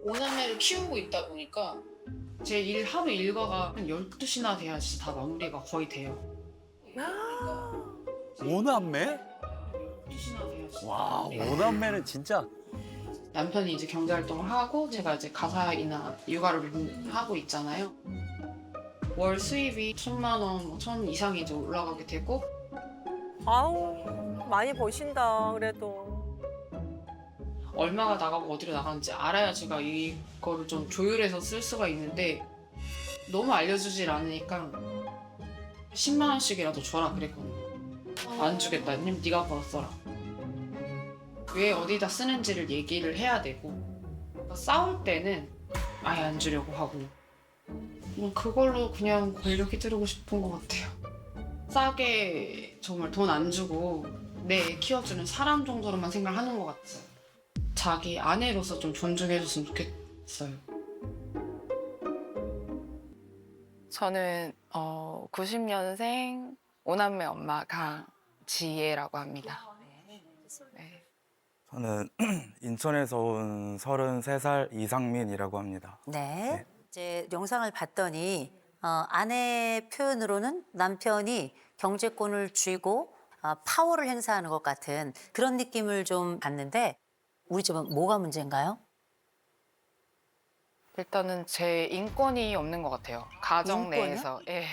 오남매를 키우고 있다 보니까 제 하루 일과가 한 12시나 돼야 진짜 다 마무리가 거의 돼요. 오남매? 12시나 돼야 진짜 와, 마무리가 오남매는 진짜. 남편이 이제 경제활동을 하고 제가 이제 가사이나 육아를 하고 있잖아요. 월 수입이 1,000만 원, 1,000 이상이 이제 올라가게 되고 아우, 많이 버신다, 그래도. 얼마가 나가고 어디로 나가는지 알아야 제가 이거를 좀 조율해서 쓸 수가 있는데 너무 알려주질 않으니까 10만 원씩이라도 줘라 그랬거든요. 안 주겠다. 님 네가 벌어 써라. 왜 어디다 쓰는지를 얘기를 해야 되고 그러니까 싸울 때는 아예 안 주려고 하고 그냥 그걸로 그냥 권력 휘두르고 싶은 것 같아요. 싸게 정말 돈 안 주고 내 애 키워주는 사람 정도로만 생각하는 것 같아요. 자기 아내로서 좀 존중해줬으면 좋겠어요. 저는 90년생 오남매 엄마 강지혜라고 합니다. 네. 저는 인천에서 온 33살 이상민이라고 합니다. 네. 네. 이제 영상을 봤더니 아내 표현으로는 남편이 경제권을 쥐고 파워를 행사하는 것 같은 그런 느낌을 좀 받는데 우리 집은 뭐가 문제인가요? 일단은 제 인권이 없는 것 같아요. 가정 인권이요? 내에서. 예.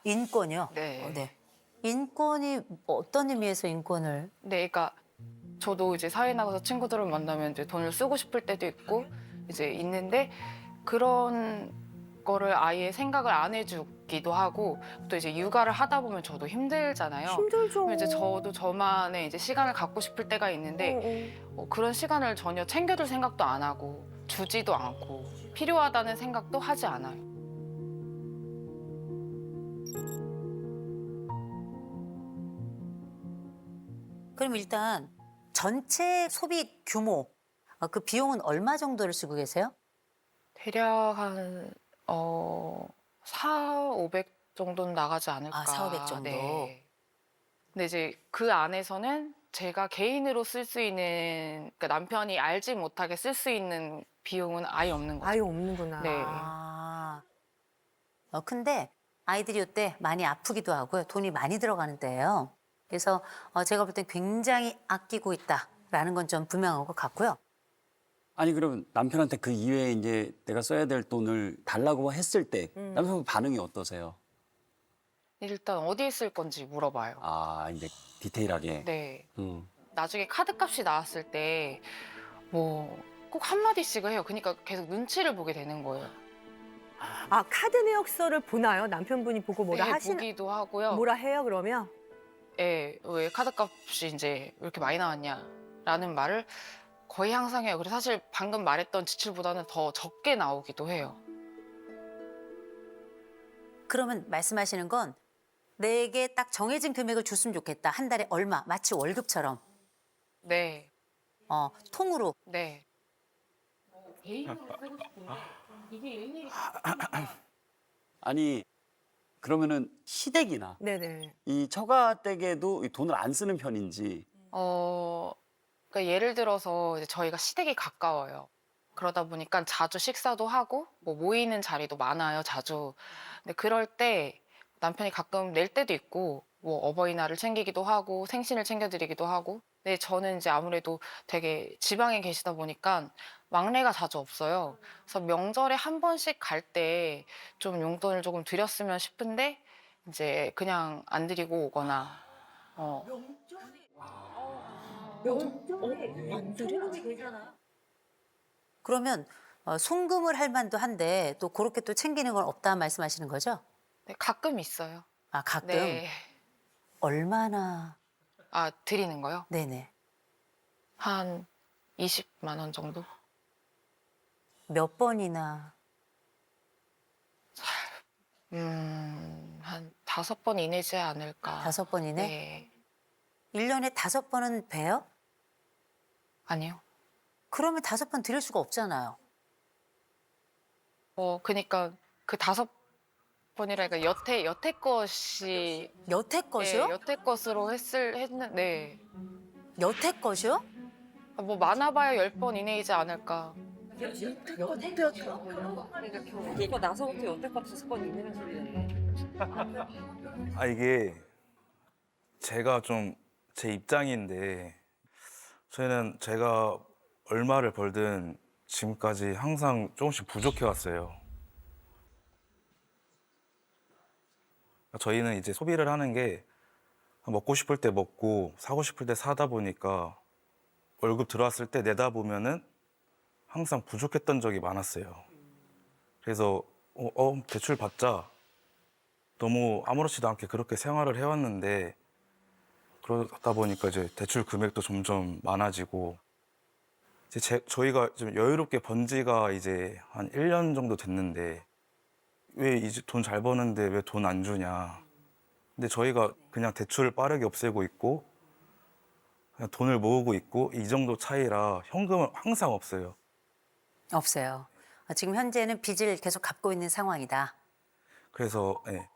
인권이요? 네. 네. 인권이 어떤 의미에서 인권을? 네, 그러니까 저도 이제 사회 나가서 친구들을 만나면 이제 돈을 쓰고 싶을 때도 있고 이제 있는데 그런 거를 아예 생각을 안 해주기도 하고 또 이제 육아를 하다 보면 저도 힘들잖아요. 힘들죠. 그럼 이제 저도 저만의 이제 시간을 갖고 싶을 때가 있는데 그런 시간을 전혀 챙겨줄 생각도 안 하고 주지도 않고 필요하다는 생각도 하지 않아요. 그럼 일단 전체 소비 규모, 그 비용은 얼마 정도를 쓰고 계세요? 대략 한 4, 500 정도는 나가지 않을까. 400 정도. 네. 근데 이제 그 안에서는 제가 개인으로 쓸 수 있는, 그러니까 남편이 알지 못하게 쓸 수 있는 비용은 아예 없는 거죠. 아예 없는구나. 네. 근데 아이들이 이때 많이 아프기도 하고요. 돈이 많이 들어가는 때예요. 그래서 제가 볼 땐 굉장히 아끼고 있다라는 건 좀 분명한 것 같고요. 아니 그럼 남편한테 그 이외에 이제 내가 써야 될 돈을 달라고 했을 때 남편 반응이 어떠세요? 일단 어디에 쓸 건지 물어봐요. 아 이제 디테일하게. 네. 음. 나중에 카드값이 나왔을 때 뭐 꼭 한마디씩을 해요. 그러니까 계속 눈치를 보게 되는 거예요. 아, 카드 내역서를 보나요? 남편분이 보고 뭐라 네, 하시나? 보기도 하고요. 뭐라 해요, 그러면? 예, 왜 카드값이 이제 왜 이렇게 많이 나왔냐라는 말을 거의 항상 해요. 그래서 사실 방금 말했던 지출보다는 더 적게 나오기도 해요. 그러면 말씀하시는 건 내게 딱 정해진 금액을 줬으면 좋겠다. 한 달에 얼마, 마치 월급처럼. 네, 통으로. 네. 개인으로 쓰고 싶은데 이게 일일이 아니 그러면은 시댁이나 네네. 이 처가댁에도 이 돈을 안 쓰는 편인지. 그러니까 예를 들어서 이제 저희가 시댁이 가까워요. 그러다 보니까 자주 식사도 하고 뭐 모이는 자리도 많아요, 자주. 근데 그럴 때 남편이 가끔 낼 때도 있고 뭐 어버이날을 챙기기도 하고 생신을 챙겨드리기도 하고. 근데 저는 이제 아무래도 되게 지방에 계시다 보니까 막내가 자주 없어요. 그래서 명절에 한 번씩 갈 때 좀 용돈을 조금 드렸으면 싶은데 이제 그냥 안 드리고 오거나. 그러면 송금을 할 만도 한데 또 그렇게 또 챙기는 건 없다 말씀하시는 거죠? 네, 가끔 있어요. 아, 가끔. 네. 얼마나. 아, 드리는 거요? 네네. 한 20만 원 정도? 몇 번이나. 한 5번 이내지 않을까. 5번 이내? 네. 1년에 5번은 돼요? 아니요. 그러면 5번 드릴 수가 없잖아요. 그니까 그 5번이라니까 여태 것이. 여태 것이요? 네, 여태 것으로 했는, 네. 여태 것이요? 뭐 많아봐야 10번 이내이지 않을까. 이거 나서부터 여태까지 사건 있는 소리네. 아, 이게 제가 좀 제 입장인데 저희는 제가 얼마를 벌든 지금까지 항상 조금씩 부족해 왔어요. 저희는 이제 소비를 하는 게 먹고 싶을 때 먹고 사고 싶을 때 사다 보니까 월급 들어왔을 때 내다 보면은 항상 부족했던 적이 많았어요. 그래서 대출 받자. 너무 아무렇지도 않게 그렇게 생활을 해왔는데 그러다 보니까 이제 대출 금액도 점점 많아지고 이제 저희가 좀 여유롭게 번 지가 이제 한 1년 정도 됐는데 왜 이제 돈 잘 버는데 왜 돈 안 주냐. 근데 저희가 그냥 대출을 빠르게 없애고 있고 그냥 돈을 모으고 있고 이 정도 차이라 현금은 항상 없어요. 없어요. 지금 현재는 빚을 계속 갚고 있는 상황이다. 그래서 예.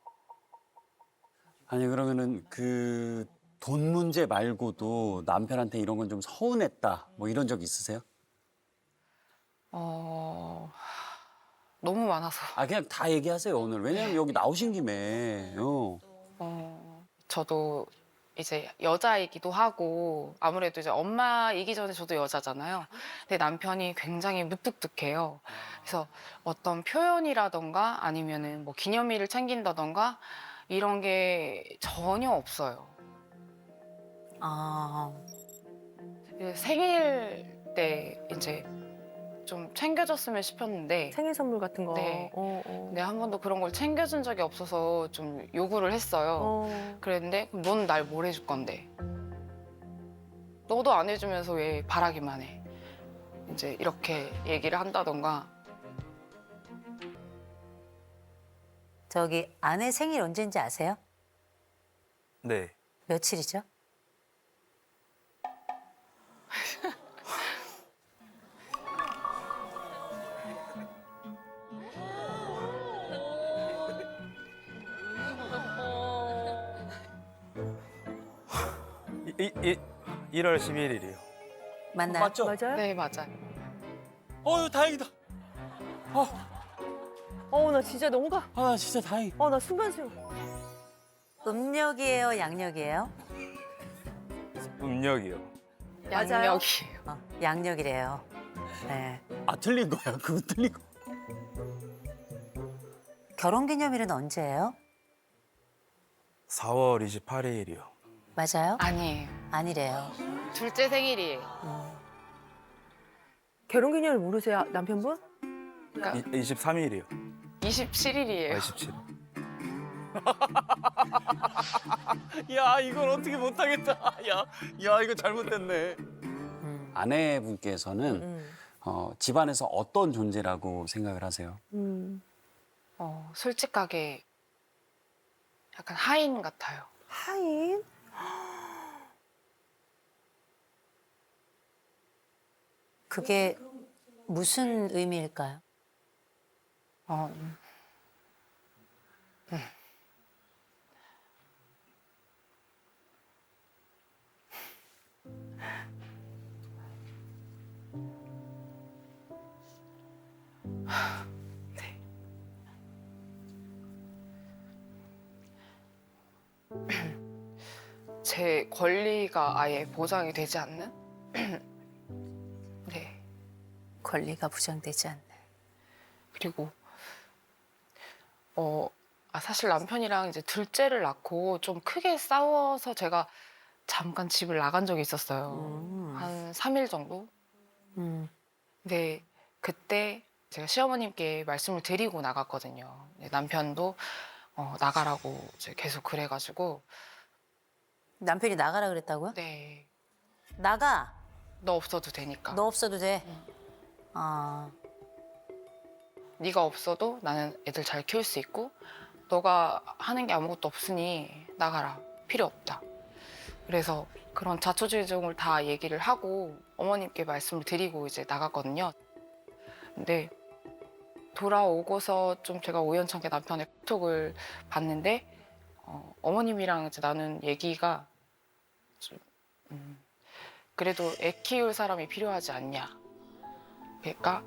아니 그러면은 그 돈 문제 말고도 남편한테 이런 건 좀 서운했다 뭐 이런 적 있으세요? 너무 많아서. 아 그냥 다 얘기하세요 오늘. 왜냐면 여기 나오신 김에. 저도 이제 여자이기도 하고 아무래도 이제 엄마이기 전에 저도 여자잖아요. 근데 남편이 굉장히 무뚝뚝해요. 그래서 어떤 표현이라던가 아니면은 뭐 기념일을 챙긴다던가 이런 게 전혀 없어요. 아, 생일 때 이제 좀 챙겨줬으면 싶었는데 생일 선물 같은 거. 네. 어. 근데 한 번도 그런 걸 챙겨준 적이 없어서 좀 요구를 했어요. 그랬는데 그럼 넌 날 뭘 해줄 건데? 너도 안 해주면서 왜 바라기만 해? 이제 이렇게 얘기를 한다던가. 저기 아내 생일 언제인지 아세요? 네. 며칠이죠? 이 1월 11일이요. 맞나요? 맞죠? 맞아요? 네, 맞아요. 다행이다. 나 진짜 너무 아 진짜 다행. 나 순간순간. 음력이에요, 양력이에요? 음력이요. 맞아요. 양력이에요. 양력이래요. 네. 아 틀린 거야. 그거 틀린 거. 결혼기념일은 언제예요? 4월 28일이요. 맞아요? 아니에요. 아니래요. 둘째 생일이에요. 결혼기념일 모르세요, 남편분? 23일이요. 27일이에요. 27일. 야 이걸 어떻게 못하겠다. 야 이거 잘못됐네. 아내분께서는 집안에서 어떤 존재라고 생각을 하세요? 솔직하게 약간 하인 같아요. 하인? 그게 무슨 의미일까요? 어, 네. 제 권리가 아예 보장이 되지 않는? 네. 권리가 부정되지 않는. 그리고 사실 남편이랑 이제 둘째를 낳고 좀 크게 싸워서 제가 잠깐 집을 나간 적이 있었어요. 한 3일 정도? 음. 근데 그때 제가 시어머님께 말씀을 드리고 나갔거든요. 근데 남편도 나가라고 이제 계속 그래가지고 남편이 나가라 그랬다고요? 네, 나가. 너 없어도 되니까. 너 없어도 돼. 아, 네가 없어도 나는 애들 잘 키울 수 있고 너가 하는 게 아무것도 없으니 나가라. 필요 없다. 그래서 그런 자초지종을 다 얘기를 하고 어머님께 말씀을 드리고 이제 나갔거든요. 근데 돌아오고서 좀 제가 우연찮게 남편의 카톡을 봤는데 어머님이랑 이제 나눈 얘기가 좀, 그래도 애 키울 사람이 필요하지 않냐. 그러니까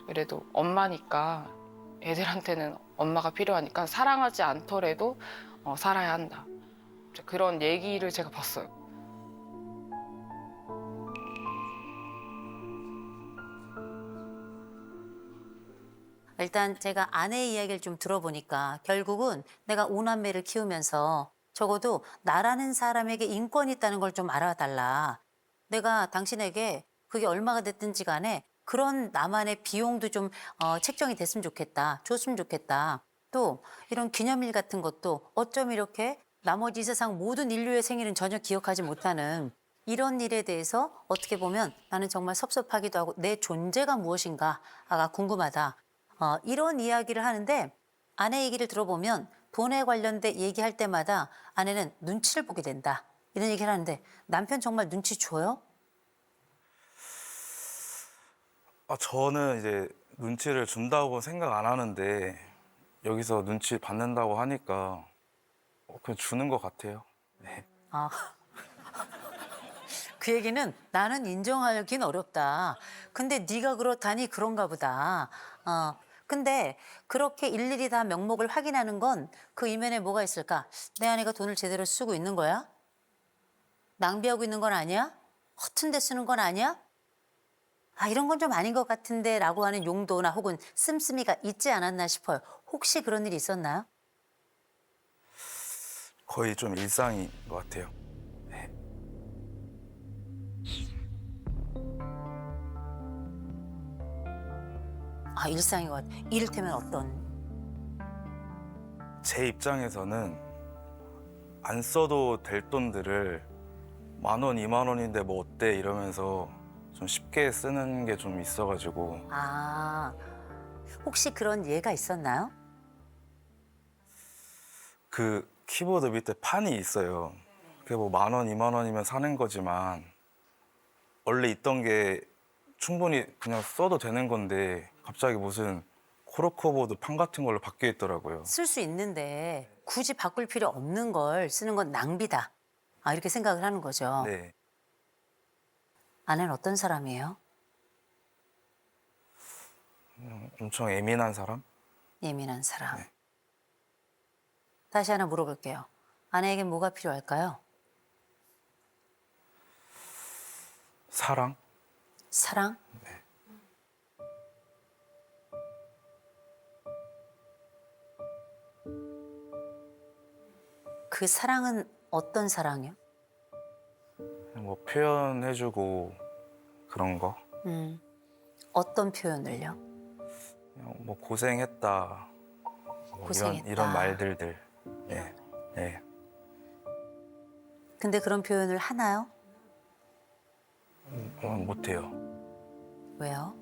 그래도 엄마니까 애들한테는 엄마가 필요하니까 사랑하지 않더라도 살아야 한다. 그런 얘기를 제가 봤어요. 일단 제가 아내의 이야기를 좀 들어보니까 결국은 내가 5남매를 키우면서 적어도 나라는 사람에게 인권이 있다는 걸 좀 알아달라. 내가 당신에게 그게 얼마가 됐든지 간에 그런 나만의 비용도 좀 책정이 됐으면 좋겠다. 줬으면 좋겠다. 또 이런 기념일 같은 것도 어쩜 이렇게 나머지 이 세상 모든 인류의 생일은 전혀 기억하지 못하는 이런 일에 대해서 어떻게 보면 나는 정말 섭섭하기도 하고 내 존재가 무엇인가가 궁금하다. 이런 이야기를 하는데 아내 얘기를 들어보면 돈에 관련된 얘기할 때마다 아내는 눈치를 보게 된다. 이런 얘기를 하는데 남편 정말 눈치 줘요? 저는 이제 눈치를 준다고 생각 안 하는데 여기서 눈치 받는다고 하니까 그냥 주는 것 같아요. 네. 아. 그 얘기는 나는 인정하긴 어렵다. 근데 네가 그렇다니 그런가 보다. 근데 그렇게 일일이 다 명목을 확인하는 건 그 이면에 뭐가 있을까? 내 아내가 돈을 제대로 쓰고 있는 거야? 낭비하고 있는 건 아니야? 허튼 데 쓰는 건 아니야? 이런 건 좀 아닌 것 같은데 라고 하는 용도나 혹은 씀씀이가 있지 않았나 싶어요. 혹시 그런 일이 있었나요? 거의 좀 일상인 것 같아요. 네. 일상인 것 같아요. 이를테면 어떤? 제 입장에서는 안 써도 될 돈들을 10,000원, 20,000원인데 뭐 어때 이러면서 좀 쉽게 쓰는 게 좀 있어가지고 혹시 그런 예가 있었나요? 그 키보드 밑에 판이 있어요. 그게 뭐 10,000원, 20,000원이면 사는 거지만 원래 있던 게 충분히 그냥 써도 되는 건데 갑자기 무슨 코르크보드 판 같은 걸로 바뀌어 있더라고요. 쓸 수 있는데 굳이 바꿀 필요 없는 걸 쓰는 건 낭비다. 이렇게 생각을 하는 거죠. 네. 아내는 어떤 사람이에요? 엄청 예민한 사람? 예민한 사람. 네. 다시 하나 물어볼게요. 아내에겐 뭐가 필요할까요? 사랑? 사랑? 네. 그 사랑은 어떤 사랑이요? 뭐 표현해주고 그런 거. 어떤 표현을요? 그냥 뭐 고생했다. 뭐 고생했다. 이런 말들들. 네. 네. 근데 그런 표현을 하나요? 못해요. 왜요?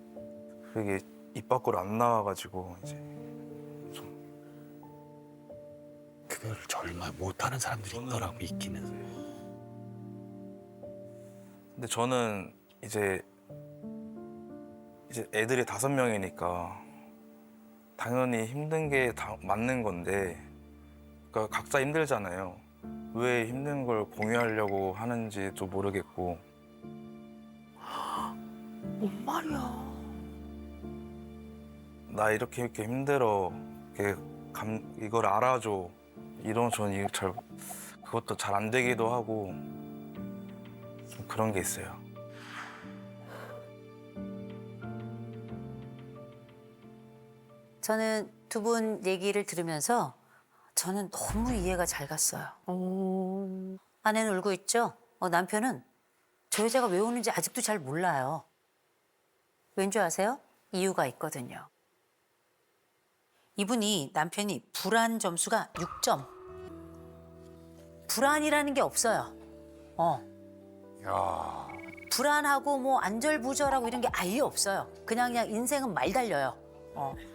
그게 입 밖으로 안 나와가지고 이제 그걸 정말 못하는 사람들이 있더라고, 있기는. 근데 저는 이제 애들이 5명이니까 당연히 힘든 게 다 맞는 건데 그러니까 각자 힘들잖아요. 왜 힘든 걸 공유하려고 하는지도 모르겠고. 뭔 말이야. 나 이렇게 힘들어. 이걸 알아줘. 이런 저는 이게 그것도 잘 안 되기도 하고 좀 그런 게 있어요. 저는 두 분 얘기를 들으면서 저는 너무 이해가 잘 갔어요. 아내는 울고 있죠? 남편은 저 여자가 왜 우는지 아직도 잘 몰라요. 왠지 아세요? 이유가 있거든요. 이분이 남편이 불안 점수가 6점. 불안이라는 게 없어요. 야, 불안하고 뭐 안절부절하고 이런 게 아예 없어요. 그냥 인생은 말 달려요.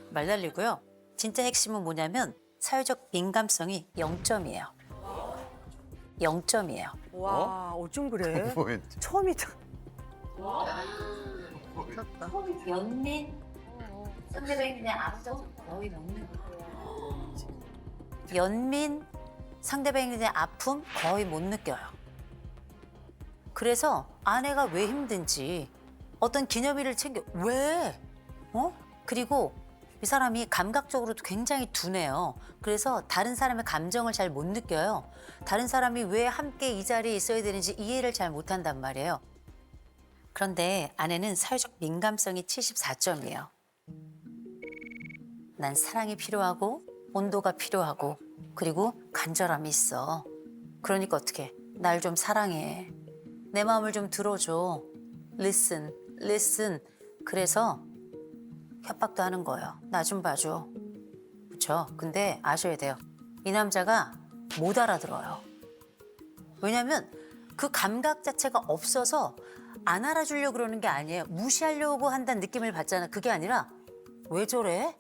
말 달리고요. 진짜 핵심은 뭐냐면 사회적 민감성이 0점이에요. 0점이에요. 와, 어쩜 그래? 뭐였지? 처음이다. 연민 상대방이 그냥 앞서 거의 먹는 거예요. 연민 상대방에 대한 아픔 거의 못 느껴요. 그래서 아내가 왜 힘든지 어떤 기념일을 챙겨 왜? 그리고 이 사람이 감각적으로도 굉장히 둔해요. 그래서 다른 사람의 감정을 잘 못 느껴요. 다른 사람이 왜 함께 이 자리에 있어야 되는지 이해를 잘 못한단 말이에요. 그런데 아내는 사회적 민감성이 74점이에요. 난 사랑이 필요하고 온도가 필요하고 그리고 간절함이 있어. 그러니까 어떻게 날 좀 사랑해. 내 마음을 좀 들어줘. Listen, listen. 그래서 협박도 하는 거예요. 나 좀 봐줘. 그렇죠? 근데 아셔야 돼요. 이 남자가 못 알아들어요. 왜냐하면 그 감각 자체가 없어서 안 알아주려고 그러는 게 아니에요. 무시하려고 한다는 느낌을 받잖아. 그게 아니라 왜 저래?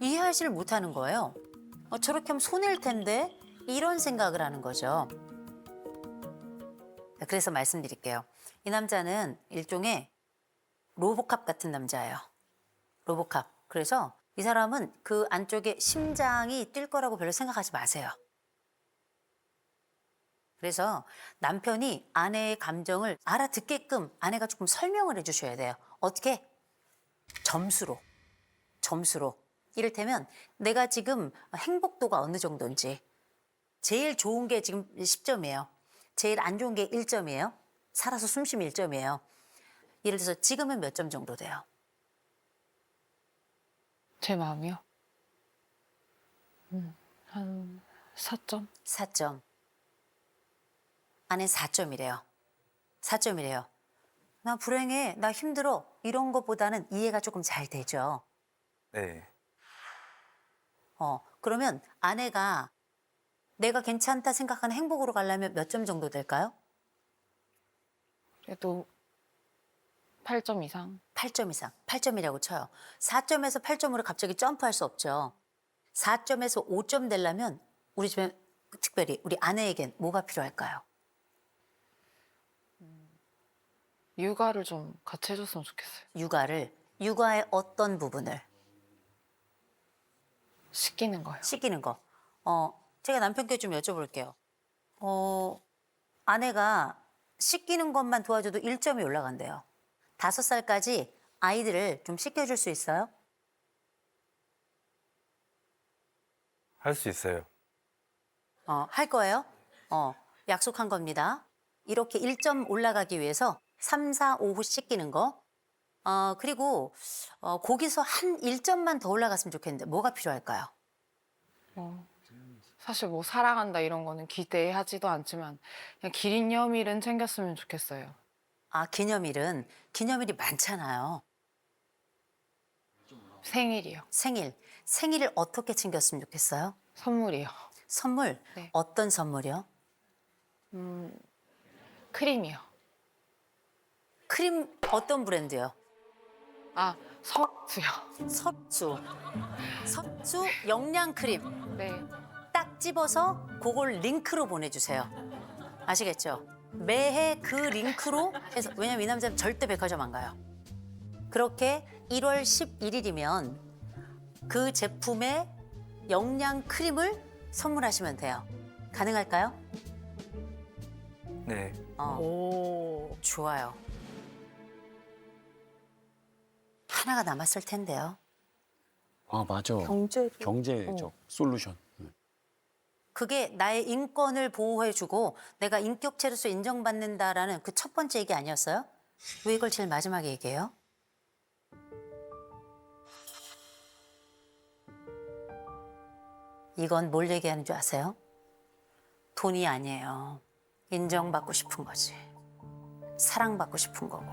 이해하지를 못하는 거예요. 저렇게 하면 손해일 텐데 이런 생각을 하는 거죠. 그래서 말씀드릴게요. 이 남자는 일종의 로보캅 같은 남자예요. 로보캅. 그래서 이 사람은 그 안쪽에 심장이 뛸 거라고 별로 생각하지 마세요. 그래서 남편이 아내의 감정을 알아듣게끔 아내가 조금 설명을 해주셔야 돼요. 어떻게? 점수로. 이를테면 내가 지금 행복도가 어느 정도인지. 제일 좋은 게 지금 10점이에요. 제일 안 좋은 게 1점이에요. 살아서 숨쉬면 1점이에요. 예를 들어서 지금은 몇 점 정도 돼요? 제 마음이요? 한 4점? 4점. 아내는 4점이래요. 4점이래요. 나 불행해, 나 힘들어 이런 것보다는 이해가 조금 잘 되죠. 네. 그러면 아내가 내가 괜찮다 생각하는 행복으로 가려면 몇 점 정도 될까요? 그래도 8점 이상. 8점 이상. 8점이라고 쳐요. 4점에서 8점으로 갑자기 점프할 수 없죠. 4점에서 5점 되려면 우리 집에 특별히 우리 아내에겐 뭐가 필요할까요? 육아를 좀 같이 해줬으면 좋겠어요. 육아의 어떤 부분을? 시키는 거요. 시키는 거. 제가 남편께 좀 여쭤볼게요. 아내가 씻기는 것만 도와줘도 1점이 올라간대요. 5살까지 아이들을 좀 씻겨줄 수 있어요? 할 수 있어요. 할 거예요? 약속한 겁니다. 이렇게 1점 올라가기 위해서 3, 4, 5후 씻기는 거. 그리고 거기서 한 1점만 더 올라갔으면 좋겠는데 뭐가 필요할까요? 사실 뭐 사랑한다 이런 거는 기대하지도 않지만 그냥 기념일은 챙겼으면 좋겠어요. 기념일이 많잖아요. 생일이요. 생일을 어떻게 챙겼으면 좋겠어요? 선물이요. 선물? 네. 어떤 선물이요? 크림이요. 크림 어떤 브랜드요? 석수요. 석수 영양 크림. 네. 딱 집어서 그걸 링크로 보내주세요. 아시겠죠? 매해 그 링크로 해서 왜냐면 이 남자는 절대 백화점 안 가요. 그렇게 1월 11일이면 그 제품의 영양 크림을 선물하시면 돼요. 가능할까요? 네. 오, 좋아요. 하나가 남았을 텐데요. 아, 맞아. 경제도. 경제적 솔루션. 그게 나의 인권을 보호해주고 내가 인격체로서 인정받는다라는 그 첫 번째 얘기 아니었어요? 왜 이걸 제일 마지막에 얘기해요? 이건 뭘 얘기하는 줄 아세요? 돈이 아니에요. 인정받고 싶은 거지. 사랑받고 싶은 거고.